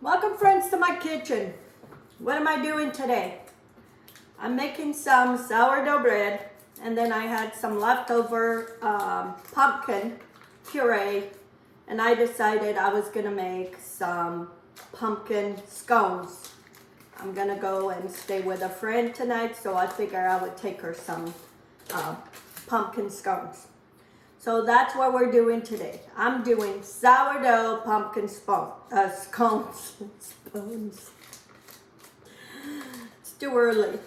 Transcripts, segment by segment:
Welcome friends to my kitchen. What am I doing today? I'm making some sourdough bread, and then I had some leftover pumpkin puree, and I decided I was gonna make some pumpkin scones. I'm gonna go and stay with a friend tonight, so I figured I would take her some pumpkin scones. So that's what we're doing today. I'm doing sourdough pumpkin scones. Spoons. It's too early.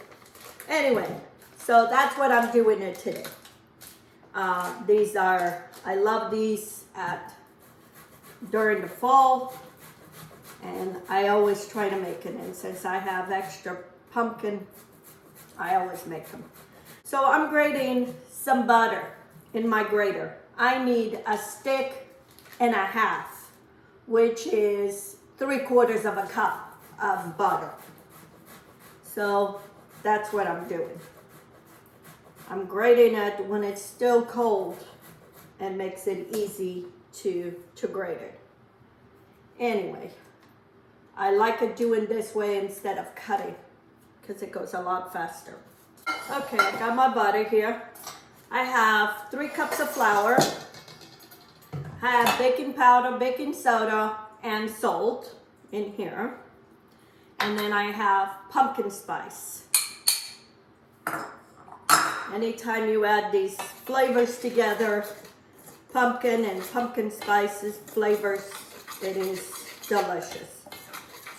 Anyway, so that's what I'm doing it today. I love these during the fall, and I always try to make it. And since I have extra pumpkin, I always make them. So I'm grating some butter in my grater. I need a stick and a half, which is 3/4 of a cup of butter. So that's what I'm doing. I'm grating it when it's still cold and makes it easy to grate it. Anyway, I like it doing this way instead of cutting because it goes a lot faster. Okay, I got my butter here. I have 3 cups of flour. I have baking powder, baking soda, and salt in here. And then I have pumpkin spice. Anytime you add these flavors together, pumpkin and pumpkin spices flavors, it is delicious.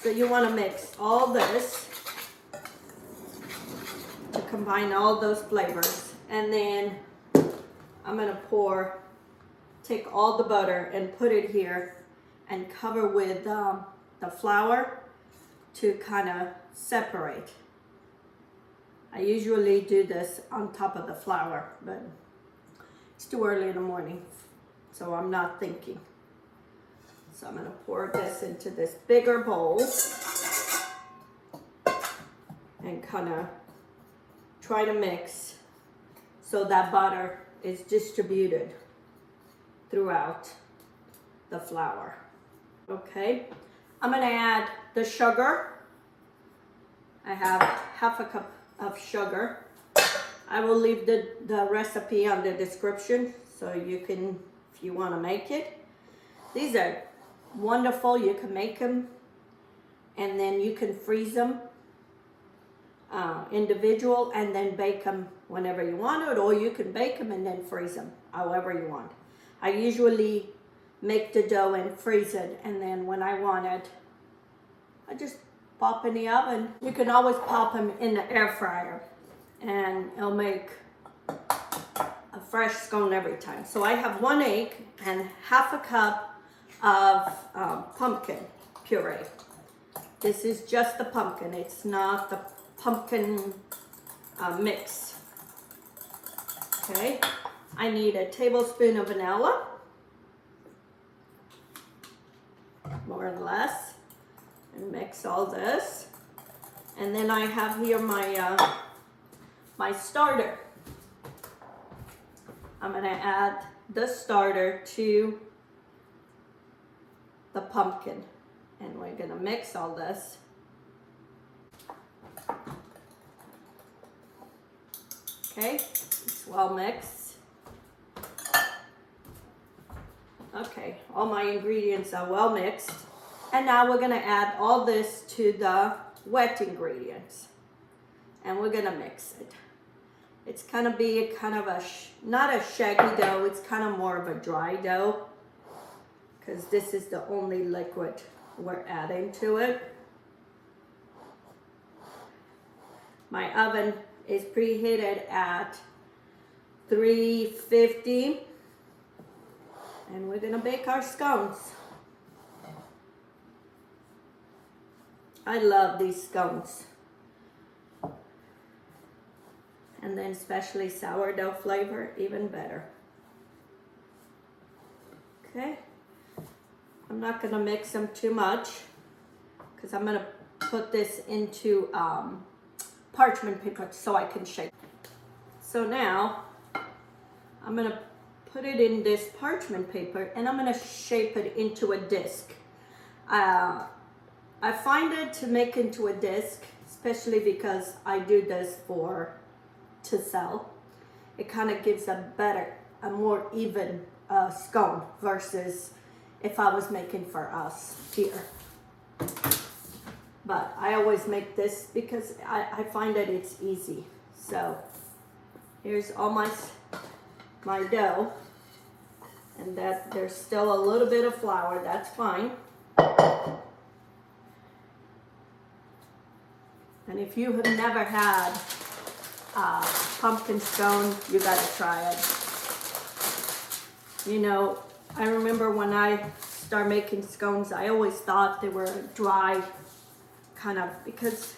So you want to mix all this to combine all those flavors. And then I'm gonna take all the butter and put it here and cover with the flour to kind of separate. I usually do this on top of the flour, but it's too early in the morning, so I'm not thinking. So I'm gonna pour this into this bigger bowl and kind of try to mix so that butter is distributed throughout the flour. Okay, I'm gonna add the sugar. I have half a cup of sugar. I will leave the recipe on the description so you can, if you want to make it. These are wonderful. You can make them and then you can freeze them individual and then bake them whenever you want it, or you can bake them and then freeze them however you want. I usually make the dough and freeze it, and then when I want it, I just pop in the oven. You can always pop them in the air fryer and it'll make a fresh scone every time. So I have 1 egg and half a cup of pumpkin puree. This is just the pumpkin, it's not the pumpkin mix. Okay, I need a tablespoon of vanilla, more or less, and mix all this. And then I have here my starter. I'm gonna add the starter to the pumpkin, and we're gonna mix all this. Okay, it's well mixed. Okay, all my ingredients are well mixed. And now we're gonna add all this to the wet ingredients. And we're gonna mix it. It's gonna be not a shaggy dough, it's kind of more of a dry dough, because this is the only liquid we're adding to it. My oven is preheated at 350, and we're gonna bake our scones. I love these scones, and then especially sourdough flavor, even better. Okay, I'm not gonna mix them too much because I'm gonna put this into parchment paper so I can shape. So now I'm gonna put it in this parchment paper and I'm gonna shape it into a disc. I find it to make into a disc, especially because I do this to sell. It kind of gives a more even scone versus if I was making for us here. But I always make this because I find that it's easy. So here's all my dough, and that there's still a little bit of flour, that's fine. And if you have never had pumpkin scone, you gotta try it. You know, I remember when I started making scones, I always thought they were dry, kind of, because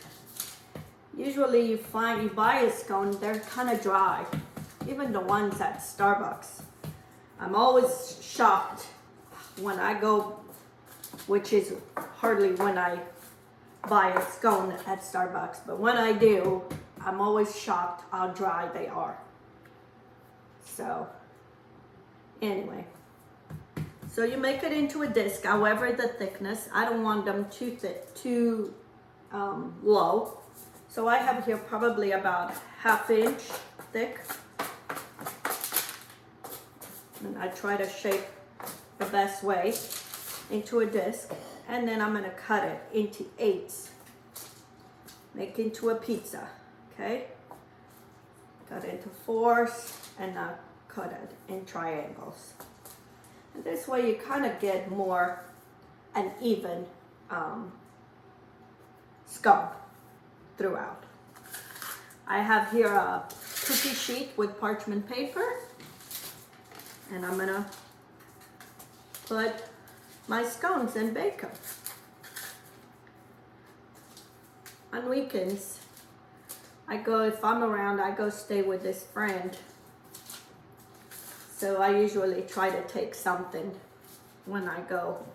usually you buy a scone, they're kind of dry. Even the ones at Starbucks. I'm always shocked when I go, which is hardly when I buy a scone at Starbucks, but when I do, I'm always shocked how dry they are. So anyway, so you make it into a disc, however the thickness. I don't want them too thick, too low. So I have here probably about 1/2 inch thick, and I try to shape the best way into a disc, and then I'm gonna cut it into 8s, make into a pizza. Okay, cut into 4s, and now cut it in triangles. And this way you kind of get more an even scone throughout. I have here a cookie sheet with parchment paper, and I'm gonna put my scones and bake them. On weekends, if I'm around, I go stay with this friend. So I usually try to take something when I go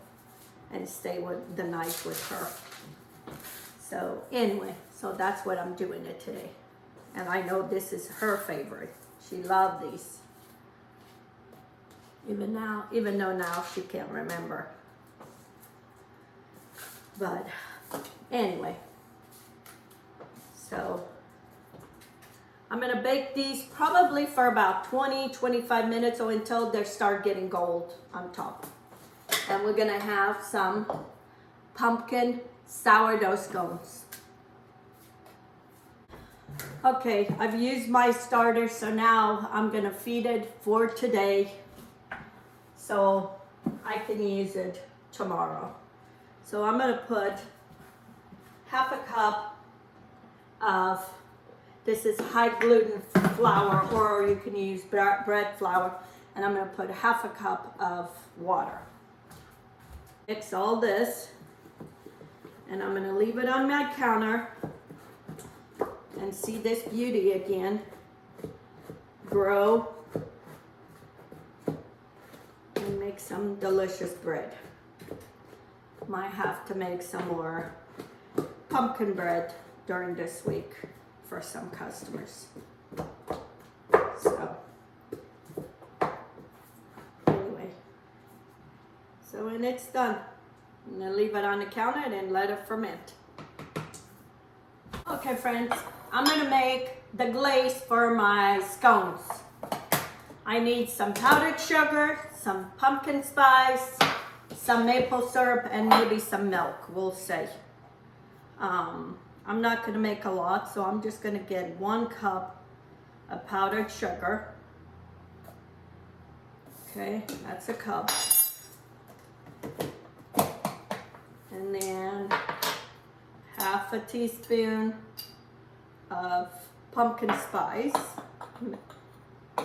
and stay the night with her. So anyway, so that's what I'm doing it today. And I know this is her favorite. She loved these. Even though now she can't remember. But anyway, so I'm gonna bake these probably for about 20-25 minutes or until they start getting gold on top. And we're gonna have some pumpkin sourdough scones. Okay, I've used my starter, so now I'm gonna feed it for today so I can use it tomorrow. So I'm gonna put 1/2 cup of, this is high gluten flour, or you can use bread flour, and I'm gonna put 1/2 cup of water. Mix all this, and I'm gonna leave it on my counter and see this beauty again grow and make some delicious bread. Might have to make some more pumpkin bread during this week for some customers. So anyway, so when it's done, I'm gonna leave it on the counter and let it ferment. Okay friends, I'm gonna make the glaze for my scones. I need some powdered sugar, some pumpkin spice, some maple syrup, and maybe some milk, we'll see. I'm not gonna make a lot, so I'm just gonna get 1 cup of powdered sugar. Okay, that's a cup. And then 1/2 teaspoon of pumpkin spice.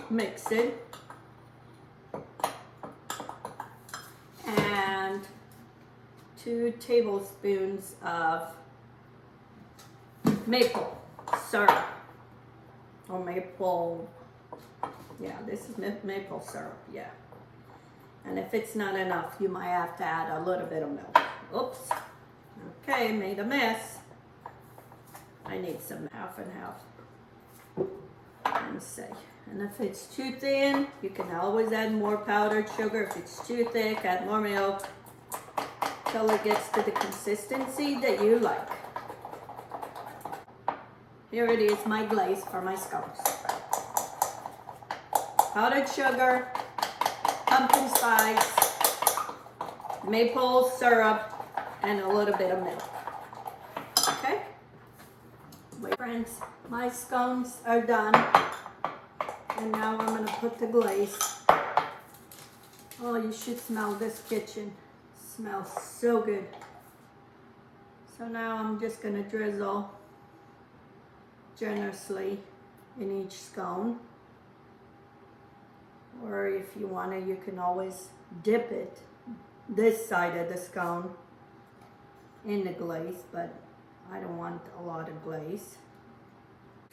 Mix it. And 2 tablespoons of maple syrup, or maple, yeah, this is maple syrup, yeah. And if it's not enough, you might have to add a little bit of milk. Oops. Okay, made a mess. I need some 1/2 and 1/2. Let's see. And if it's too thin, you can always add more powdered sugar. If it's too thick, add more milk. till it gets to the consistency that you like. Here it is, my glaze for my scones. Powdered sugar, pumpkin spice, maple syrup, and a little bit of milk. Okay? Wait, friends, my scones are done. And now I'm gonna put the glaze. Oh, you should smell this kitchen. It smells so good. So now I'm just gonna drizzle generously in each scone. Or if you want to, you can always dip it, this side of the scone, in the glaze, but I don't want a lot of glaze.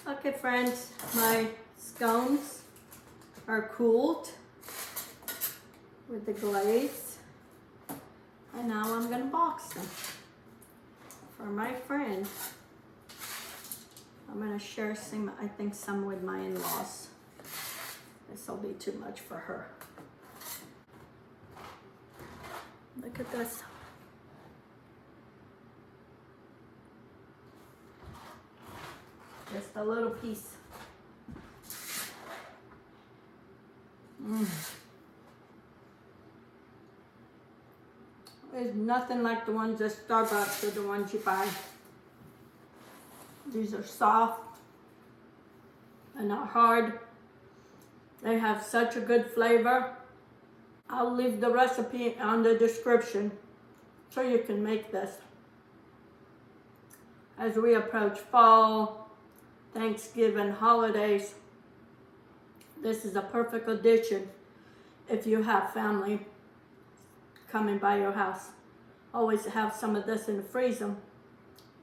Okay friends, my scones are cooled with the glaze, and now I'm gonna box them for my friend. I'm gonna share some, I think some with my in-laws. This will be too much for her. Look at this. Just a little piece. There's nothing like the ones at Starbucks or the ones you buy. These are soft and not hard. They have such a good flavor. I'll leave the recipe on the description so you can make this. As we approach fall, Thanksgiving, holidays, this is a perfect addition if you have family coming by your house. Always have some of this in the freezer.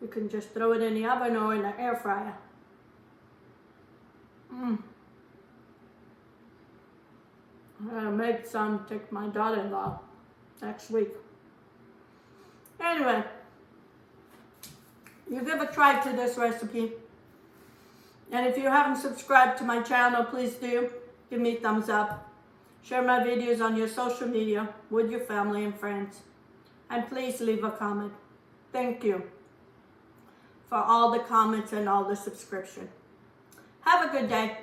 You can just throw it in the oven or in the air fryer. I'm gonna make some, take my daughter-in-law next week. Anyway, you give a try to this recipe. And if you haven't subscribed to my channel, please do. Give me a thumbs up. Share my videos on your social media with your family and friends. And please leave a comment. Thank you for all the comments and all the subscription. Have a good day.